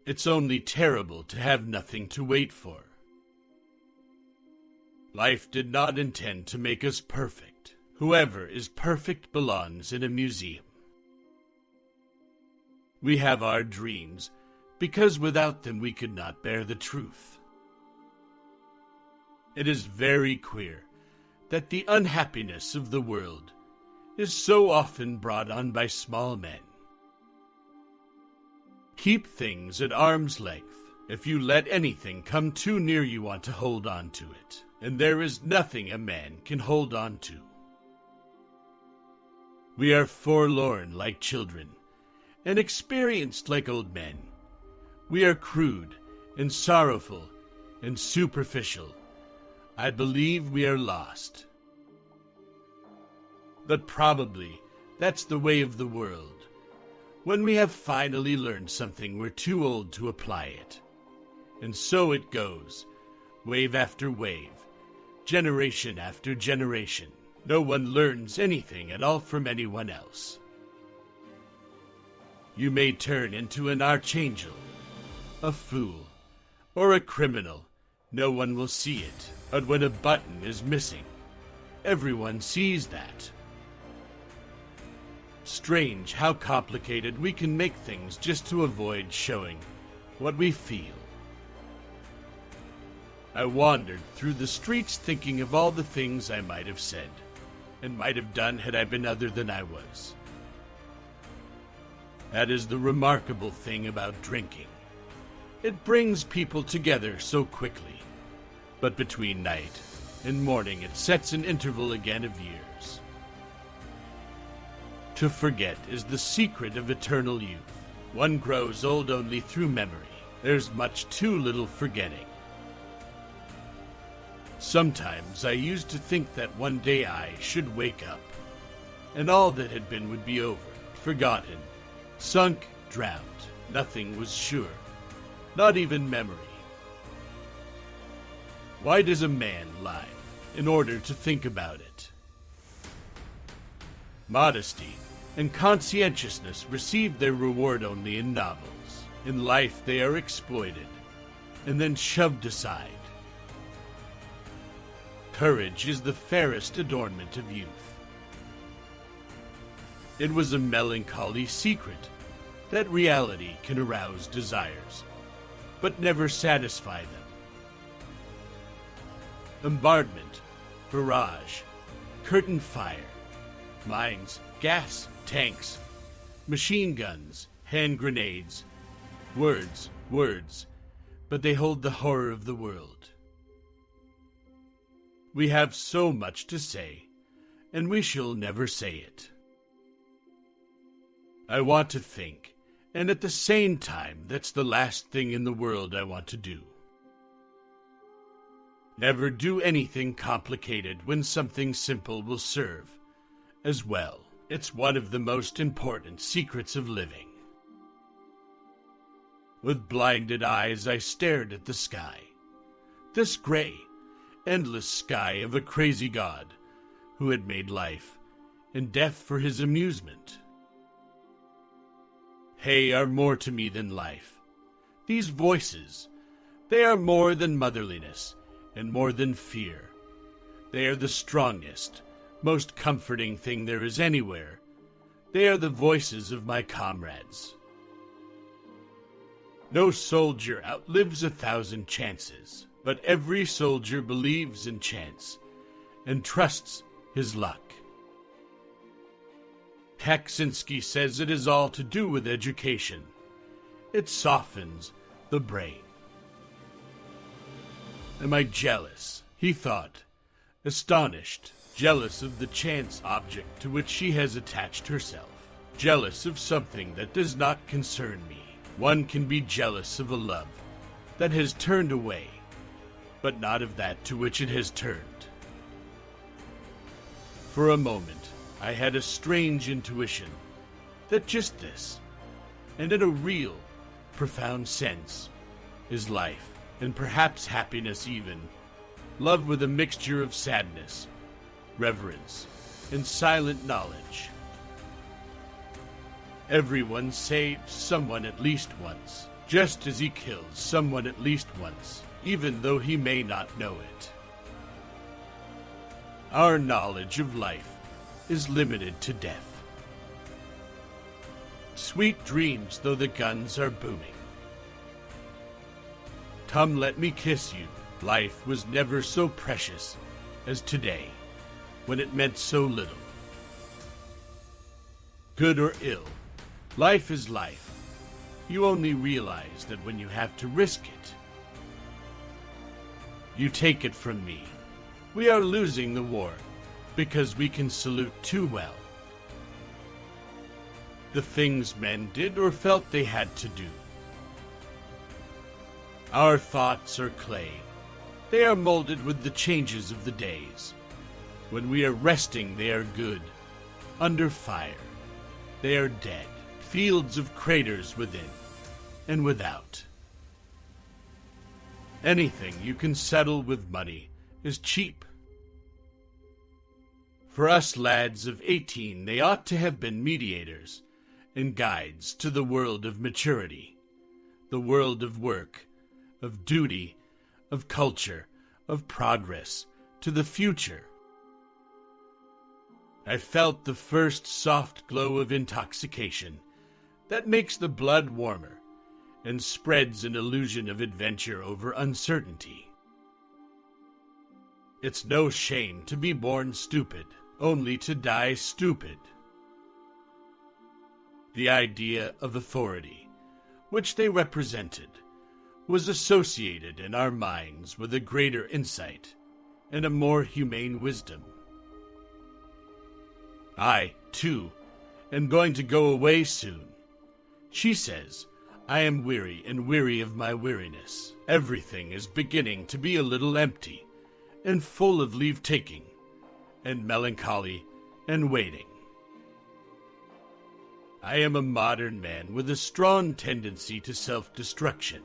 It's only terrible to have nothing to wait for. Life did not intend to make us perfect. Whoever is perfect belongs in a museum. We have our dreams, because without them we could not bear the truth. It is very queer that the unhappiness of the world is so often brought on by small men. Keep things at arm's length. If you let anything come too near, you want to hold on to it, and there is nothing a man can hold on to. We are forlorn like children, and experienced like old men. We are crude and sorrowful and superficial. I believe we are lost. But probably that's the way of the world. When we have finally learned something, we're too old to apply it. And so it goes, wave after wave, generation after generation. No one learns anything at all from anyone else. You may turn into an archangel, a fool, or a criminal. No one will see it. But when a button is missing, everyone sees that. Strange how complicated we can make things just to avoid showing what we feel. I wandered through the streets thinking of all the things I might have said and might have done had I been other than I was. That is the remarkable thing about drinking. It brings people together so quickly, but between night and morning it sets an interval again of years. To forget is the secret of eternal youth. One grows old only through memory. There's much too little forgetting. Sometimes I used to think that one day I should wake up, and all that had been would be over, forgotten, sunk, drowned. Nothing was sure, not even memory. Why does a man lie? In order to think about it. Modesty and conscientiousness receive their reward only in novels. In life they are exploited and then shoved aside. Courage is the fairest adornment of youth. It was a melancholy secret that reality can arouse desires, but never satisfy them. Bombardment, barrage, curtain fire, mines, gas, tanks, machine guns, hand grenades, words, but they hold the horror of the world. We have so much to say, and we shall never say it. I want to think, and at the same time, that's the last thing in the world I want to do. Never do anything complicated when something simple will serve as well. It's one of the most important secrets of living. With blinded eyes I stared at the sky, this gray, endless sky of a crazy God who had made life and death for his amusement. They are more to me than life. These voices, they are more than motherliness and more than fear. They are the strongest, most comforting thing there is anywhere. They are the voices of my comrades. No soldier outlives 1,000 chances, but every soldier believes in chance and trusts his luck. Kaczynski says it is all to do with education. It softens the brain. Am I jealous? He thought, astonished, jealous of the chance object to which she has attached herself, jealous of something that does not concern me. One can be jealous of a love that has turned away, but not of that to which it has turned. For a moment, I had a strange intuition that just this, and in a real, profound sense, is life, and perhaps happiness even, love with a mixture of sadness, reverence, and silent knowledge. Everyone saves someone at least once. just as he kills someone at least once, even though he may not know it. Our knowledge of life is limited to death. Sweet dreams though the guns are booming. Come, let me kiss you. Life was never so precious as today, when it meant so little. Good or ill, life is life. You only realize that when you have to risk it. You take it from me. We are losing the war because we can salute too well. The things men did or felt they had to do. Our thoughts are clay. They are molded with the changes of the days. When we are resting, they are good. Under fire, they are dead. Fields of craters within and without. Anything you can settle with money is cheap. For us lads of 18, they ought to have been mediators and guides to the world of maturity, the world of work, of duty, of culture, of progress, to the future. I felt the first soft glow of intoxication that makes the blood warmer and spreads an illusion of adventure over uncertainty. It's no shame to be born stupid, only to die stupid. The idea of authority, which they represented, was associated in our minds with a greater insight and a more humane wisdom. I, too, am going to go away soon. She says, I am weary and weary of my weariness. Everything is beginning to be a little empty and full of leave-taking and melancholy and waiting. I am a modern man with a strong tendency to self-destruction.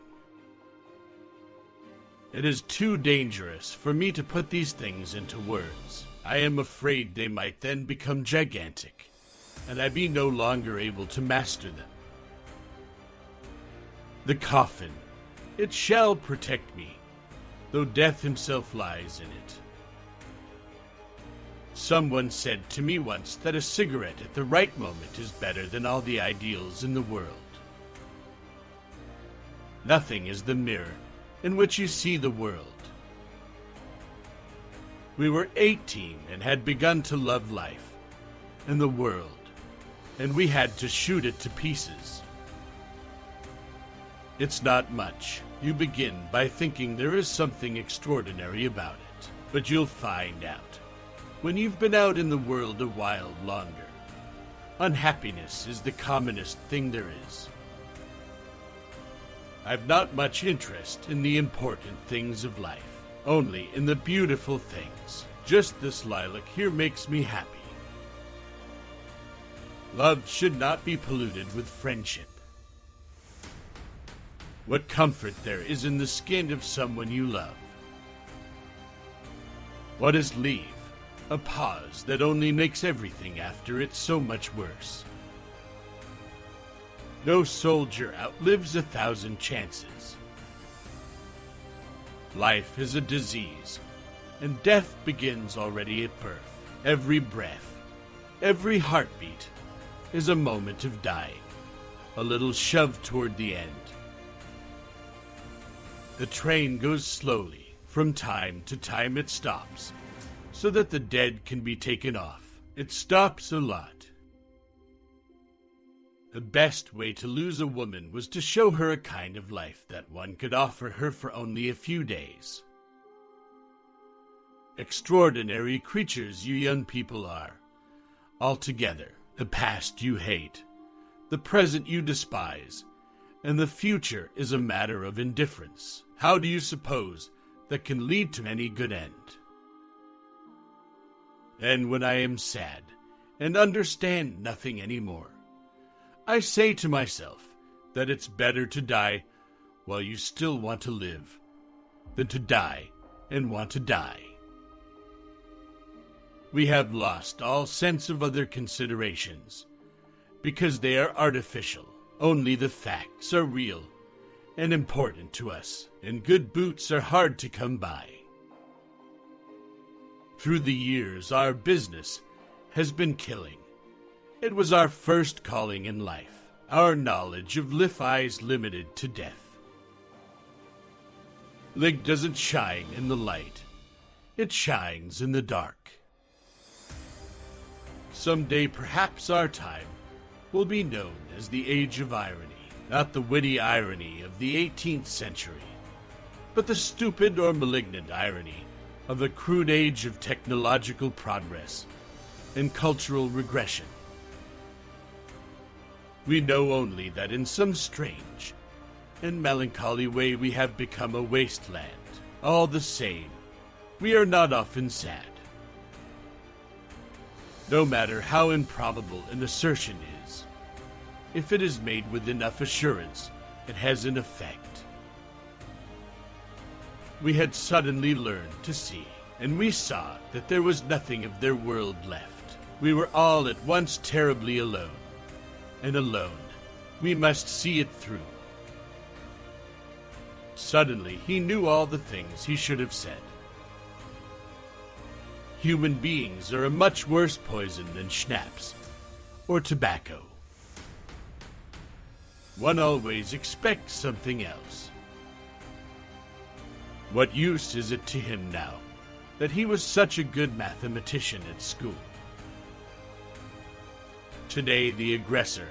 It is too dangerous for me to put these things into words. I am afraid they might then become gigantic, and I be no longer able to master them. The coffin, it shall protect me, though death himself lies in it. Someone said to me once that a cigarette at the right moment is better than all the ideals in the world. Nothing is the mirror in which you see the world. We were 18 and had begun to love life and the world, and we had to shoot it to pieces. It's not much. You begin by thinking there is something extraordinary about it, but you'll find out when you've been out in the world a while longer. Unhappiness is the commonest thing there is. I've not much interest in the important things of life, only in the beautiful things. Just this lilac here makes me happy. Love should not be polluted with friendship. What comfort there is in the skin of someone you love. What is leave? A pause that only makes everything after it so much worse. No soldier outlives 1,000 chances. Life is a disease, and death begins already at birth. Every breath, every heartbeat is a moment of dying, a little shove toward the end. The train goes slowly. From time to time it stops, so that the dead can be taken off. It stops a lot. The best way to lose a woman was to show her a kind of life that one could offer her for only a few days. Extraordinary creatures you young people are. Altogether, the past you hate, the present you despise, and the future is a matter of indifference. How do you suppose that can lead to any good end? And when I am sad and understand nothing anymore, I say to myself that it's better to die while you still want to live than to die and want to die. We have lost all sense of other considerations because they are artificial. Only the facts are real, and important to us, and good boots are hard to come by. Through the years, our business has been killing. It was our first calling in life, our knowledge of 𝐦𝐸 limited to death. 𝐦𝐸 doesn't shine in the light. It shines in the dark. Someday, perhaps our time will be known as the age of irony, not the witty irony of the 18th century, but the stupid or malignant irony of the crude age of technological progress and cultural regression. We know only that in some strange and melancholy way we have become a wasteland. All the same, we are not often sad. No matter how improbable an assertion is, if it is made with enough assurance, it has an effect. We had suddenly learned to see, and we saw that there was nothing of their world left. We were all at once terribly alone, and alone we must see it through. Suddenly he knew all the things he should have said. Human beings are a much worse poison than schnapps or tobacco. One always expects something else. What use is it to him now that he was such a good mathematician at school? Today the aggressor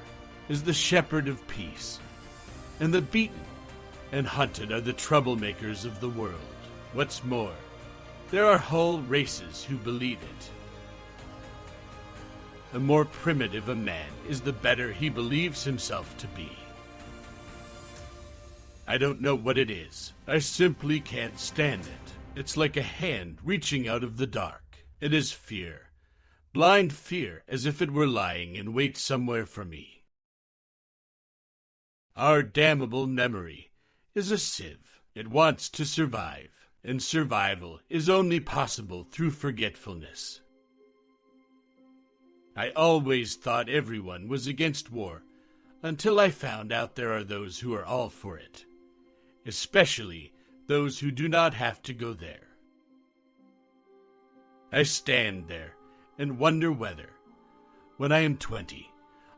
is the shepherd of peace, and the beaten and hunted are the troublemakers of the world. What's more, there are whole races who believe it. The more primitive a man is, the better he believes himself to be. I don't know what it is. I simply can't stand it. It's like a hand reaching out of the dark. It is fear. Blind fear, as if it were lying in wait somewhere for me. Our damnable memory is a sieve. It wants to survive, and survival is only possible through forgetfulness. I always thought everyone was against war, until I found out there are those who are all for it, especially those who do not have to go there. I stand there and wonder whether, when I am 20,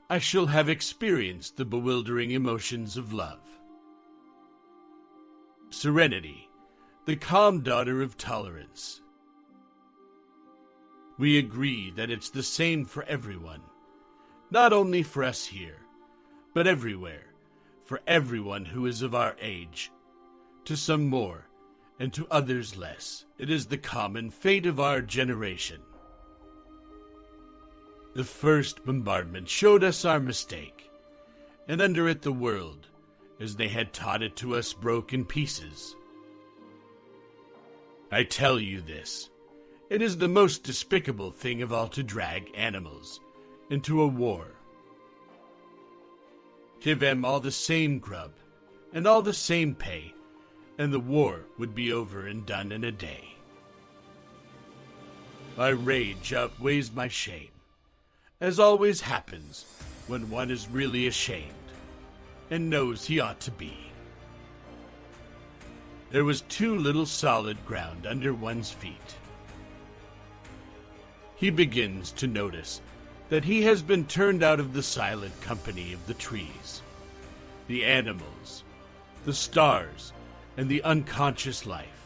I shall have experienced the bewildering emotions of love. Serenity, the calm daughter of tolerance. We agree that it's the same for everyone, not only for us here, but everywhere, for everyone who is of our age, to some more, and to others less. It is the common fate of our generation. The first bombardment showed us our mistake, and under it the world, as they had taught it to us, broke in pieces. I tell you this, it is the most despicable thing of all to drag animals into a war. Give them all the same grub and all the same pay, and the war would be over and done in a day. My rage outweighs my shame, as always happens when one is really ashamed and knows he ought to be. There was too little solid ground under one's feet. He begins to notice that he has been turned out of the silent company of the trees, the animals, the stars, and the unconscious life.